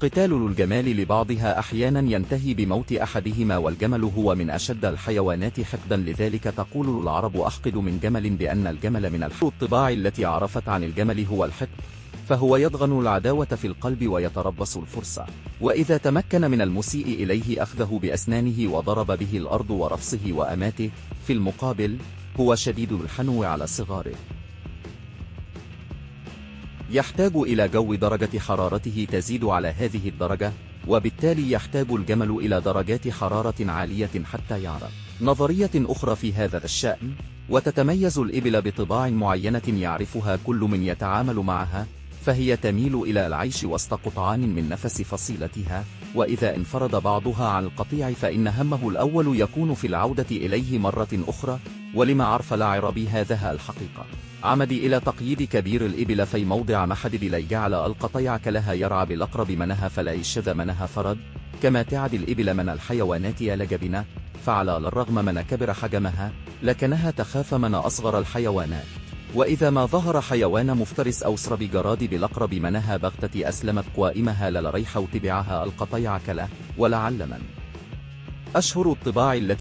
قتال الجمال لبعضها أحيانا ينتهي بموت أحدهما، والجمل هو من أشد الحيوانات حقدا، لذلك تقول العرب أحقد من جمل، بأن الجمل من الطباع التي عرفت عن الجمل هو الحقد، فهو يضغن العداوة في القلب ويتربص الفرصة، وإذا تمكن من المسيء إليه أخذه بأسنانه وضرب به الأرض ورفصه وأماته. في المقابل هو شديد الحنو على صغاره، يحتاج إلى جو درجة حرارته تزيد على هذه الدرجة، وبالتالي يحتاج الجمل إلى درجات حرارة عالية حتى يعرف. نظرية أخرى في هذا الشأن، وتتميز الإبل بطباع معينة يعرفها كل من يتعامل معها، فهي تميل إلى العيش وسط قطعان من نفس فصيلتها، وإذا انفرد بعضها عن القطيع فإن همه الأول يكون في العودة إليه مرة أخرى. ولما عرف العربي هذا الحقيقة، عمد إلى تقييد كبير الإبل في موضع محدد لي جعل القطيع كلها يرعى بالأقرب منها فلا يشذ منها فرد، كما تعد الإبل من الحيوانات لجبنة، فعلى الرغم من كبر حجمها لكنها تخاف من أصغر الحيوانات، وإذا ما ظهر حيوان مفترس أو سرب جراد بالأقرب منها بغتة أسلمت قوائمها للريح وتبعها القطيع كله. ولعل من أشهر الطباع التي